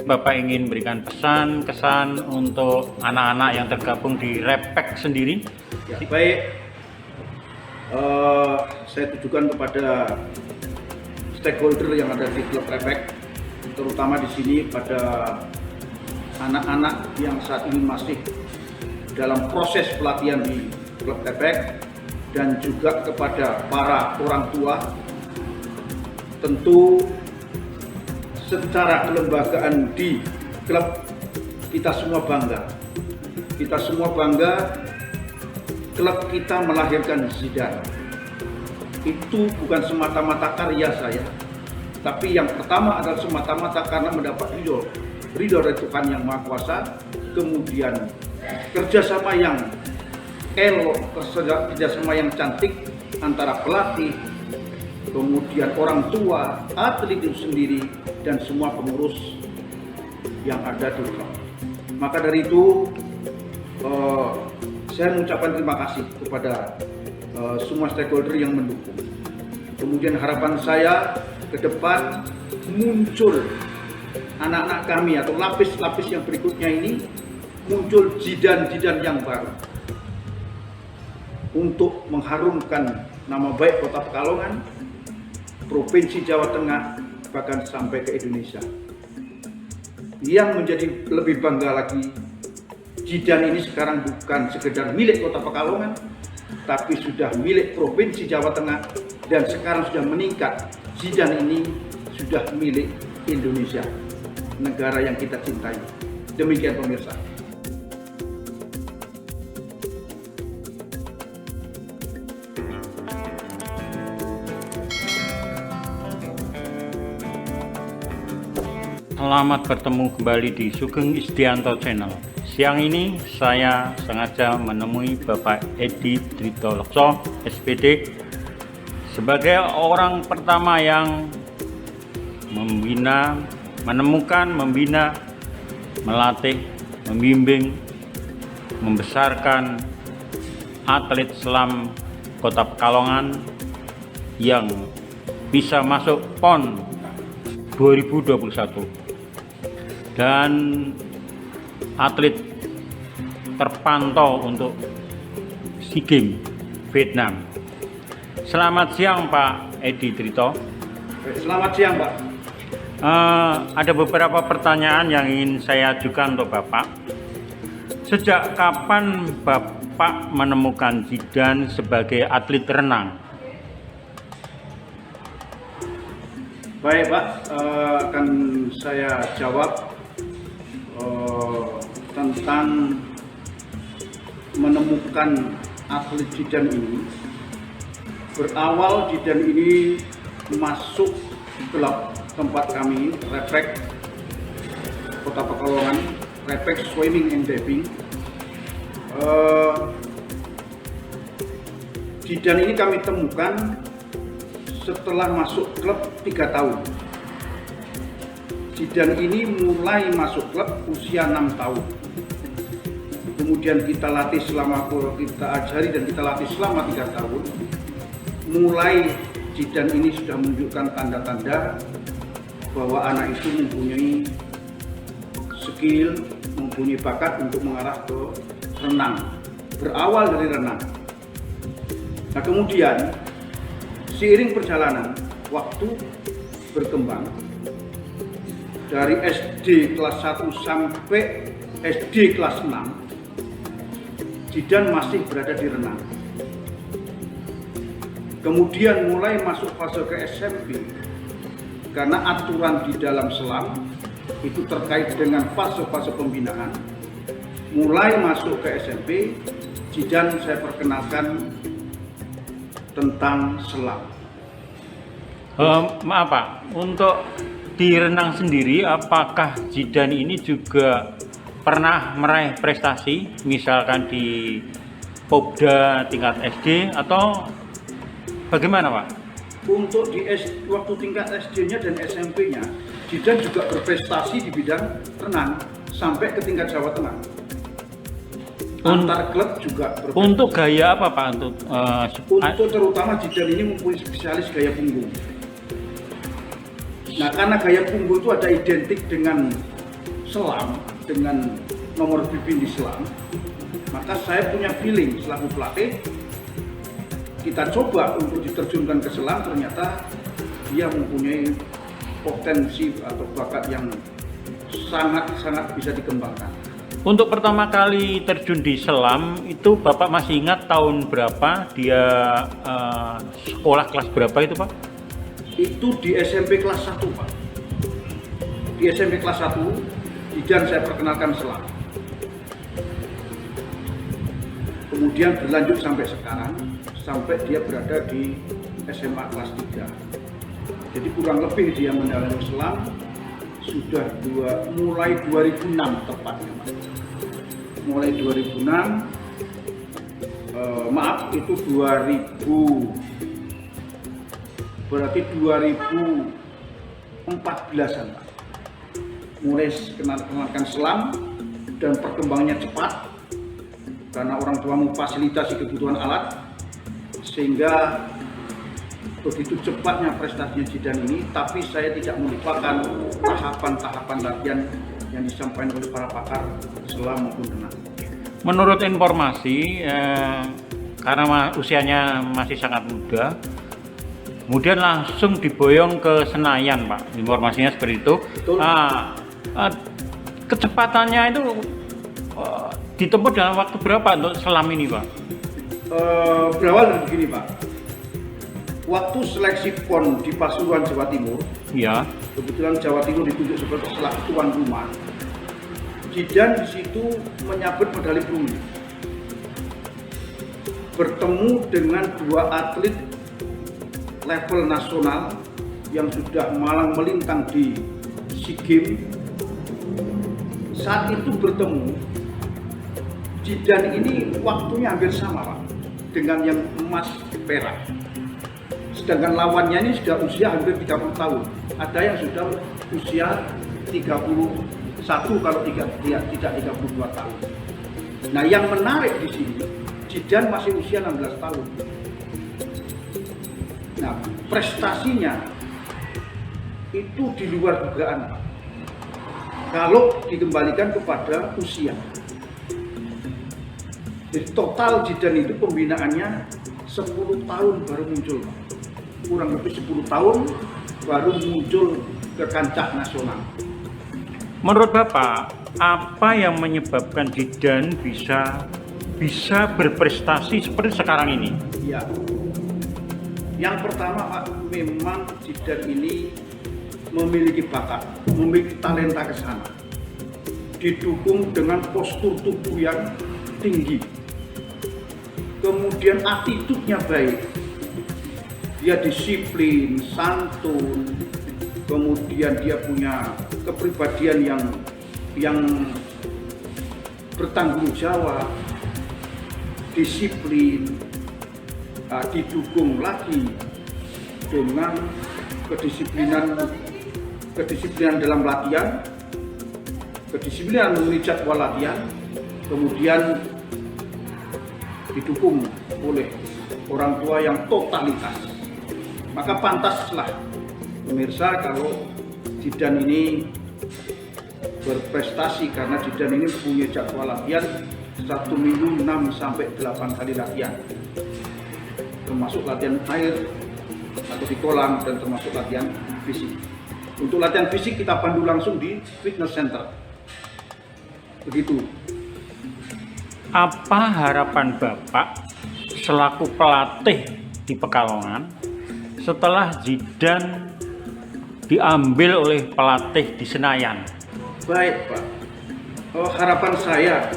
Bapak ingin berikan pesan, kesan untuk anak-anak yang tergabung di Repek sendiri? Ya, baik. Saya tujukan kepada stakeholder yang ada di klub Repek, terutama di sini pada anak-anak yang saat ini masih dalam proses pelatihan di klub Repek, dan juga kepada para orang tua. Tentu secara kelembagaan di klub kita semua bangga. Kita semua bangga klub kita melahirkan Zidane. Itu bukan semata-mata karya saya, tapi yang pertama adalah semata-mata karena mendapat ridho dari Tuhan Yang Maha Kuasa, kemudian kerjasama yang elok, kerjasama yang cantik antara pelatih, kemudian orang tua, atlet itu sendiri, dan semua pengurus yang ada di klub. Maka dari itu saya mengucapkan terima kasih kepada semua stakeholder yang mendukung. Kemudian harapan saya ke depan muncul anak-anak kami atau lapis-lapis yang berikutnya ini, muncul Zidane-Zidane yang baru untuk mengharumkan nama baik Kota Pekalongan, Provinsi Jawa Tengah, bahkan sampai ke Indonesia. Yang menjadi lebih bangga lagi, Zidane ini sekarang bukan sekedar milik Kota Pekalongan, tapi sudah milik Provinsi Jawa Tengah, dan sekarang sudah meningkat. Zidane ini sudah milik Indonesia, negara yang kita cintai. Demikian pemirsa. Selamat bertemu kembali di Sugeng Isdianto Channel. Siang ini saya sengaja menemui Bapak Edi Drito Lekso, SPD, sebagai orang pertama yang membina, melatih, membimbing, membesarkan atlet selam Kota Pekalongan yang bisa masuk PON 2021. Dan atlet terpantau untuk SEA Games Vietnam. Selamat siang Pak Edi Drito. Selamat siang Pak. Ada beberapa pertanyaan yang ingin saya ajukan untuk Bapak. Sejak kapan Bapak menemukan Zidane sebagai atlet renang? Baik Pak, akan saya jawab tentang menemukan atlet Zidane ini. Berawal Zidane ini masuk klub tempat kami, Repek Kota Pekalongan, Repek Swimming and Diving. Zidane ini kami temukan setelah masuk klub 3 tahun. Zidane ini mulai masuk klub usia 6 tahun. Kemudian kita latih kita ajari dan kita latih selama 3 tahun. Mulai Zidane ini sudah menunjukkan tanda-tanda bahwa anak itu mempunyai skill, mempunyai bakat untuk mengarah ke renang. Berawal dari renang. Nah kemudian seiring perjalanan waktu berkembang, dari SD kelas 1 sampai SD kelas 6, Zidane masih berada di renang. Kemudian mulai masuk fase ke SMP, karena aturan di dalam selam itu terkait dengan fase-fase pembinaan. Mulai masuk ke SMP, Zidane saya perkenalkan tentang selam. Maaf Pak, untuk di renang sendiri, apakah Zidane ini juga pernah meraih prestasi, misalkan di Popda tingkat SD atau bagaimana Pak? Untuk waktu tingkat SD-nya dan SMP-nya, Zidane juga berprestasi di bidang renang sampai ke tingkat Jawa Tengah. Antar klub juga berprestasi. Untuk gaya apa Pak? Untuk terutama Zidane ini mempunyai spesialis gaya punggung. Nah, karena gaya punggung itu ada identik dengan selam dengan nomor bibin di selam, maka saya punya feeling selaku pelatih, kita coba untuk diterjunkan ke selam, ternyata dia mempunyai potensi atau bakat yang sangat-sangat bisa dikembangkan. Untuk pertama kali terjun di selam itu Bapak masih ingat tahun berapa dia sekolah kelas berapa itu Pak? Itu di SMP kelas 1 Pak. Di SMP kelas 1 Jidan saya perkenalkan selam. Kemudian berlanjut sampai sekarang, sampai dia berada di SMA kelas 3. Jadi kurang lebih dia mendalami selam sudah mulai 2006 tepatnya Mas. Mulai 2006, maaf itu 2000, berarti 2014an Pak. Mulai kenalkan selam dan perkembangannya cepat karena orang tua memfasilitasi kebutuhan alat, sehingga begitu cepatnya prestasinya Jidan ini. Tapi saya tidak melupakan tahapan-tahapan latihan yang disampaikan oleh para pakar selam maupun renang. Menurut informasi, karena usianya masih sangat muda, kemudian langsung diboyong ke Senayan Pak, informasinya seperti itu. Betul. Kecepatannya itu ditempuh dalam waktu berapa untuk selam ini Pak? Berawal dari begini Pak, waktu seleksi PON di Pasuruan Jawa Timur, Ya. kebetulan Jawa Timur ditunjuk sebagai selaku tuan rumah. Jidan di situ menyabet medali perunggu, bertemu dengan 2 atlet level nasional yang sudah malang melintang di SEA Games. Saat itu bertemu, Jidan ini waktunya hampir sama Pak dengan yang emas perak. Sedangkan lawannya ini sudah usia hampir 30 tahun. Ada yang sudah usia 31 kalau tidak 32 tahun. Nah, yang menarik di sini, Jidan masih usia 16 tahun. Nah, prestasinya itu di luar dugaan Pak. Kalau dikembalikan kepada usia. Jadi total Jidan itu pembinaannya 10 tahun baru muncul Pak. Kurang lebih 10 tahun baru muncul ke kancah nasional. Menurut Bapak, apa yang menyebabkan Jidan bisa berprestasi seperti sekarang ini? Ya. Yang pertama Pak, memang Jidan ini memiliki bakat, memiliki talenta ke sana. Didukung dengan postur tubuh yang tinggi. Kemudian attitude-nya baik. Dia disiplin, santun, kemudian dia punya kepribadian yang bertanggung jawab, disiplin, didukung lagi dengan kedisiplinan dalam latihan, kedisiplinan memenuhi jadwal latihan, kemudian didukung oleh orang tua yang totalitas. Maka pantaslah pemirsa kalau Jidan ini berprestasi, karena Jidan ini punya jadwal latihan 1 minggu 6 sampai 8 kali latihan, termasuk latihan air atau di kolam dan termasuk latihan fisik. Untuk latihan fisik kita pandu langsung di fitness center. Begitu. Apa harapan Bapak selaku pelatih di Pekalongan setelah Jidan diambil oleh pelatih di Senayan? Baik Pak, harapan saya,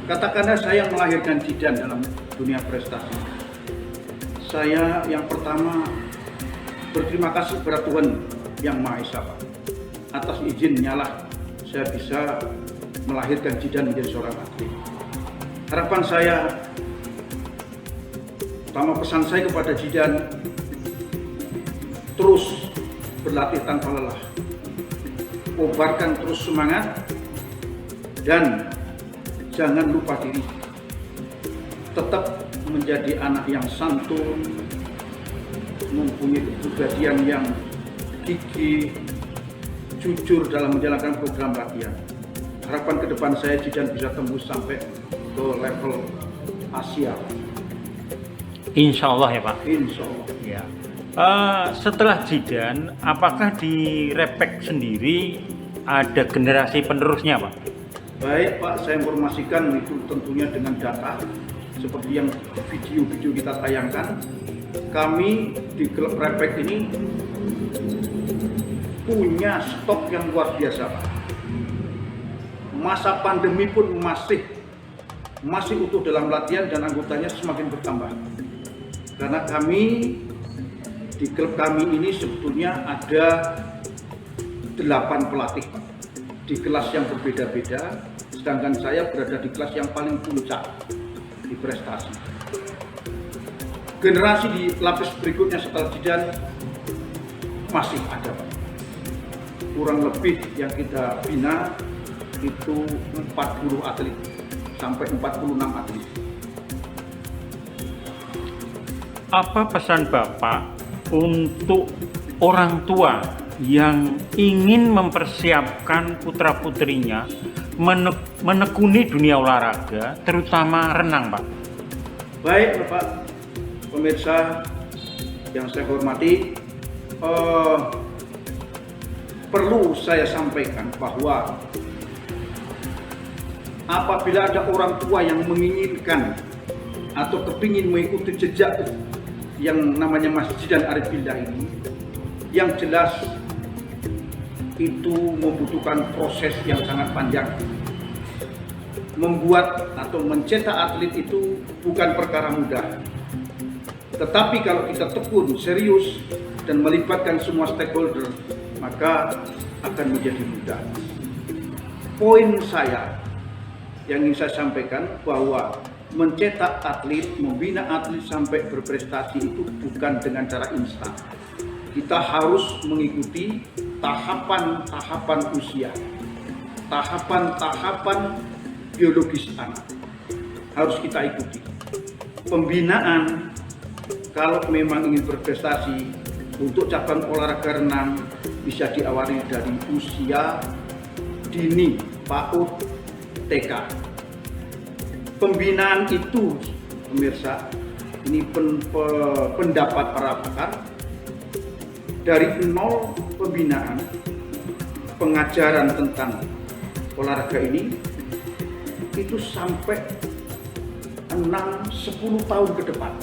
katakanlah saya melahirkan Jidan dalam dunia prestasi. Saya yang pertama berterima kasih kepada Tuhan Yang Maha Esa Pak. Atas izinnya lah saya bisa melahirkan Jidan menjadi seorang atlet. Harapan saya, pertama pesan saya kepada Jidan, terus berlatih tanpa lelah, kobarkan terus semangat, dan jangan lupa diri. Tetap menjadi anak yang santun, mempunyai kepribadian yang gigih, jujur dalam menjalankan program latihan. harapan ke depan saya Zidan bisa tembus sampai ke level Asia. Insya Allah ya Pak. Insya Allah. Ya. Setelah Zidan, apakah di Repek sendiri ada generasi penerusnya Pak? Baik Pak, saya informasikan itu tentunya dengan data seperti yang video-video kita tayangkan. Kami di klub Repek ini punya stok yang luar biasa Pak. Masa pandemi pun masih utuh dalam latihan dan anggotanya semakin bertambah. Karena kami di klub kami ini sebetulnya ada 8 pelatih Pak, di kelas yang berbeda-beda, sedangkan saya berada di kelas yang paling puncak di prestasi. Generasi di lapis berikutnya setelah Zidan masih ada Pak. Kurang lebih yang kita bina itu 40 atlet sampai 46 atlet. Apa pesan Bapak untuk orang tua yang ingin mempersiapkan putra-putrinya menekuni dunia olahraga, terutama renang Pak? Baik Bapak, pemirsa yang saya hormati, perlu saya sampaikan bahwa apabila ada orang tua yang menginginkan atau kepingin mengikuti jejak yang namanya Mas Zidan Arif Billah ini, yang jelas itu membutuhkan proses yang sangat panjang. Membuat atau mencetak atlet itu bukan perkara mudah. Tetapi kalau kita tekun, serius, dan melibatkan semua stakeholder, maka akan menjadi mudah. Poin saya yang ingin saya sampaikan bahwa mencetak atlet, membina atlet sampai berprestasi itu bukan dengan cara instan. Kita harus mengikuti tahapan-tahapan usia, tahapan-tahapan biologis anak. Harus kita ikuti. Pembinaan kalau memang ingin berprestasi untuk cabang olahraga renang bisa diawali dari usia dini, PAUD, TK. Pembinaan itu, pemirsa, ini pendapat para pakar, dari nol pembinaan, pengajaran tentang olahraga ini, itu sampai 6-10 tahun ke depan.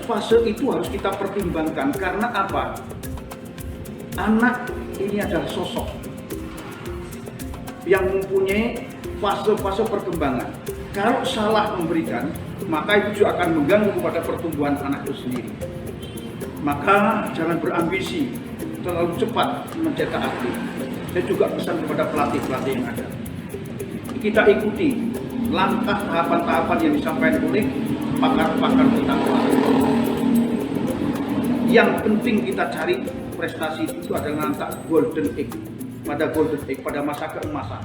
Fase itu harus kita pertimbangkan, karena apa? Anak ini adalah sosok yang mempunyai fase-fase perkembangan. Kalau salah memberikan, maka itu juga akan mengganggu kepada pertumbuhan anak itu sendiri. Maka jangan berambisi terlalu cepat mencetak atlet. Saya juga pesan kepada pelatih-pelatih yang ada. Kita ikuti langkah tahapan-tahapan yang disampaikan oleh pakar-pakar kita. Yang penting kita cari prestasi itu adalah nanti golden age. Pada golden age, pada masa keemasan,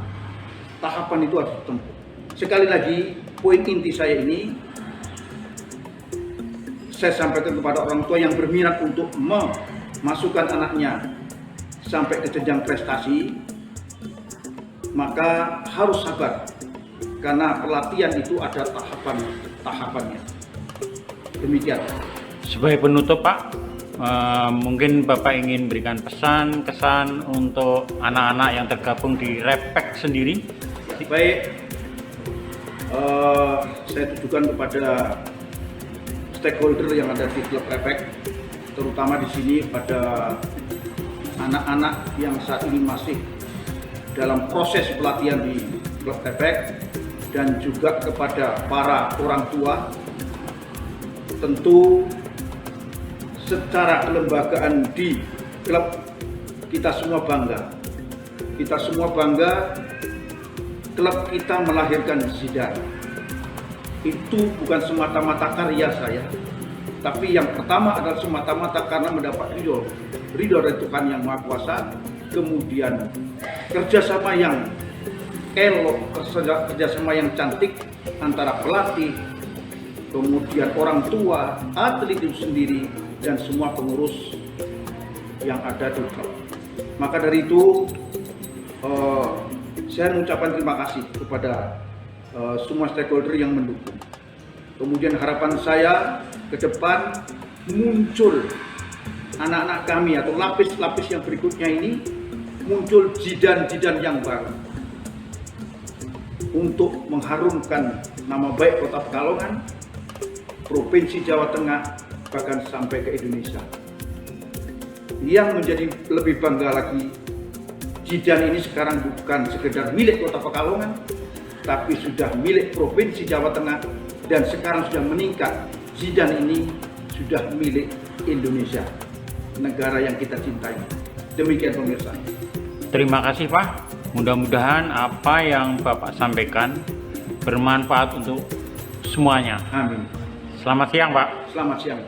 tahapan itu harus ditempuh. Sekali lagi, poin inti saya ini saya sampaikan kepada orang tua yang berminat untuk memasukkan anaknya sampai ke jenjang prestasi, maka harus sabar, karena pelatihan itu ada tahapannya. Demikian. Sebagai penutup Pak, mungkin Bapak ingin berikan pesan, kesan untuk anak-anak yang tergabung di Repek sendiri? Baik, saya tujukan kepada stakeholder yang ada di klub Repek, terutama di sini pada anak-anak yang saat ini masih dalam proses pelatihan di klub Repek, dan juga kepada para orang tua. Tentu secara kelembagaan di klub kita semua bangga. Kita semua bangga klub kita melahirkan Zidan. Itu bukan semata-mata karya saya, tapi yang pertama adalah semata-mata karena mendapat ridho dari Tuhan Yang Maha Kuasa, kemudian kerjasama yang elok, kerjasama yang cantik antara pelatih, kemudian orang tua, atlet itu sendiri, dan semua pengurus yang ada di klub. Maka dari itu saya mengucapkan terima kasih kepada semua stakeholder yang mendukung. Kemudian harapan saya ke depan muncul anak-anak kami atau lapis-lapis yang berikutnya ini, muncul jidan-jidan yang baru untuk mengharumkan nama baik Kota Pekalongan, Provinsi Jawa Tengah, bahkan sampai ke Indonesia. Yang menjadi lebih bangga lagi, jidan ini sekarang bukan sekedar milik Kota Pekalongan, tapi sudah milik Provinsi Jawa Tengah, dan sekarang sudah meningkat, jidan ini sudah milik Indonesia, negara yang kita cintai. Demikian pemirsa. Terima kasih Pak. Mudah-mudahan apa yang Bapak sampaikan bermanfaat untuk semuanya. Amin. Selamat siang Pak. Selamat siang.